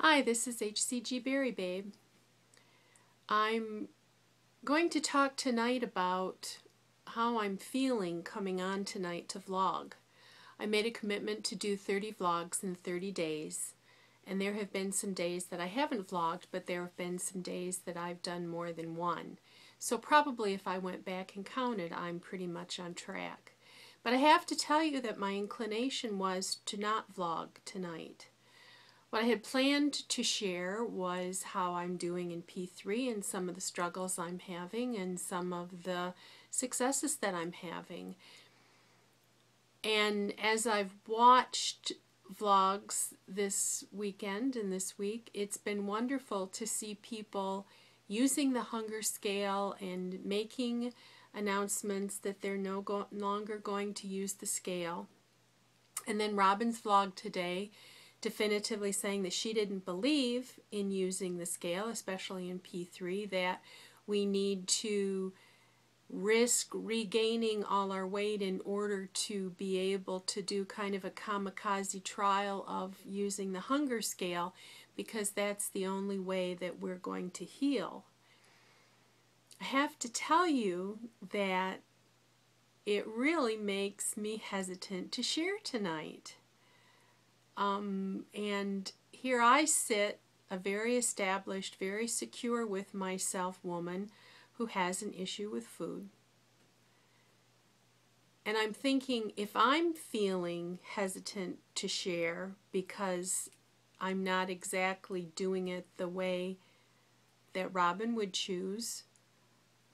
Hi, this is HCG Berry Babe. I'm going to talk tonight about how I'm feeling coming on tonight to vlog. I made a commitment to do 30 vlogs in 30 days, and there have been some days that I haven't vlogged, but there have been some days that I've done more than one. So probably if I went back and counted, I'm pretty much on track. But I have to tell you that my inclination was to not vlog tonight. What I had planned to share was how I'm doing in P3 and some of the struggles I'm having and some of the successes that I'm having. And as I've watched vlogs this weekend and this week, it's been wonderful to see people using the hunger scale and making announcements that they're no longer going to use the scale. And then Robin's vlog today definitively saying that she didn't believe in using the scale, especially in P3, that we need to risk regaining all our weight in order to be able to do kind of a kamikaze trial of using the hunger scale, because that's the only way that we're going to heal. I have to tell you that it really makes me hesitant to share tonight. And here I sit, a very established, very secure with myself woman who has an issue with food. And I'm thinking, if I'm feeling hesitant to share because I'm not exactly doing it the way that Robin would choose,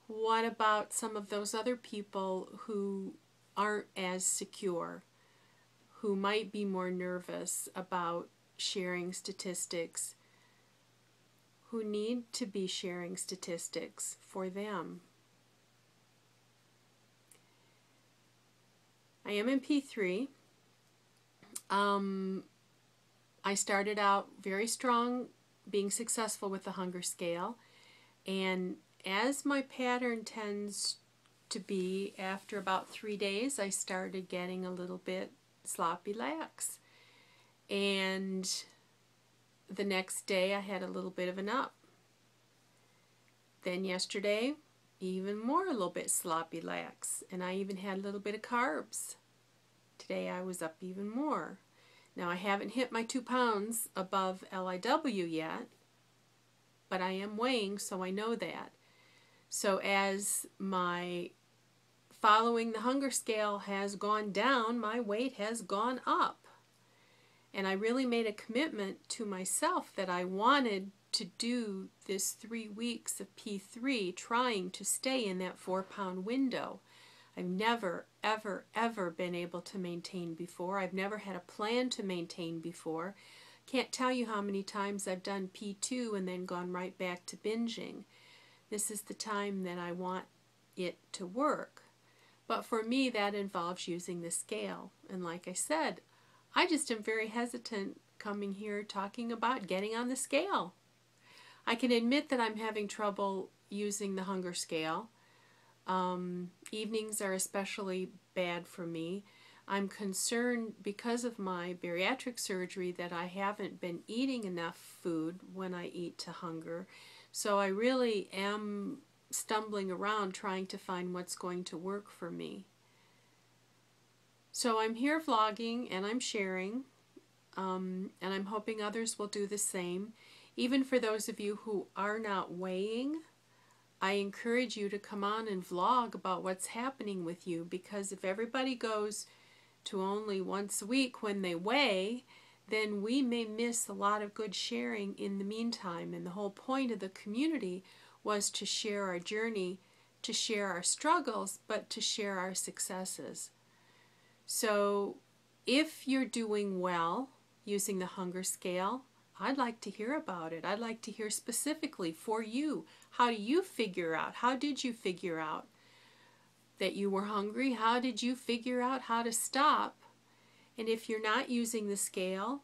what about some of those other people who aren't as secure, who might be more nervous about sharing statistics, who need to be sharing statistics for them? I am in P3. I started out very strong, being successful with the hunger scale, and as my pattern tends to be, after about 3 days I started getting a little bit sloppy lax, and the next day I had a little bit of an up. Then yesterday, even more, a little bit sloppy lax, and I even had a little bit of carbs. Today I was up even more. Now I haven't hit my 2 pounds above LIW yet, but I am weighing, so I know that. So as my following the hunger scale has gone down, my weight has gone up. And I really made a commitment to myself that I wanted to do this 3 weeks of P3, trying to stay in that 4-pound window. I've never, ever, ever been able to maintain before. I've never had a plan to maintain before. Can't tell you how many times I've done P2 and then gone right back to binging. This is the time that I want it to work. But for me, that involves using the scale. And like I said, I just am very hesitant coming here talking about getting on the scale. I can admit that I'm having trouble using the hunger scale. Evenings are especially bad for me. I'm concerned because of my bariatric surgery that I haven't been eating enough food when I eat to hunger. So I really am stumbling around trying to find what's going to work for me. So I'm here vlogging and I'm sharing, and I'm hoping others will do the same. Even for those of you who are not weighing, I encourage you to come on and vlog about what's happening with you, because if everybody goes to only once a week when they weigh, then we may miss a lot of good sharing in the meantime. And the whole point of the community was to share our journey, to share our struggles, but to share our successes. So if you're doing well using the hunger scale, I'd like to hear about it. I'd like to hear specifically for you. How do you figure out? How did you figure out that you were hungry? How did you figure out how to stop? And if you're not using the scale,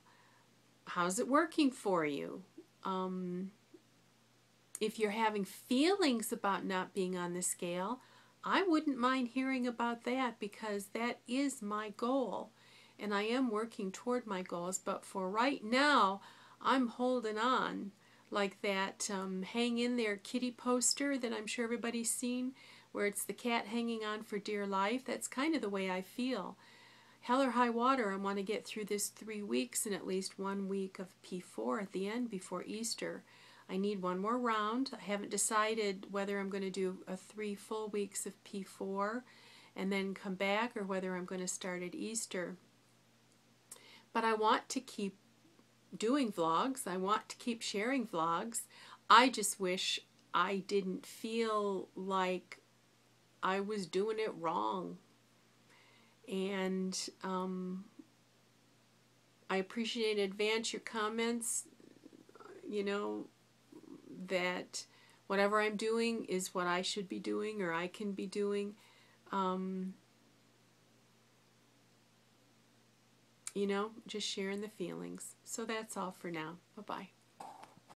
how's it working for you? If you're having feelings about not being on the scale, I wouldn't mind hearing about that, because that is my goal. And I am working toward my goals. But for right now, I'm holding on. Like that Hang In There kitty poster that I'm sure everybody's seen, where it's the cat hanging on for dear life. That's kind of the way I feel. Hell or high water, I want to get through this 3 weeks and at least 1 week of P4 at the end before Easter. I need one more round. I haven't decided whether I'm going to do 3 full weeks of P4 and then come back, or whether I'm going to start at Easter. But I want to keep doing vlogs. I want to keep sharing vlogs. I just wish I didn't feel like I was doing it wrong. And I appreciate in advance your comments, you know, that whatever I'm doing is what I should be doing, or I can be doing. You know, just sharing the feelings. So that's all for now. Bye-bye.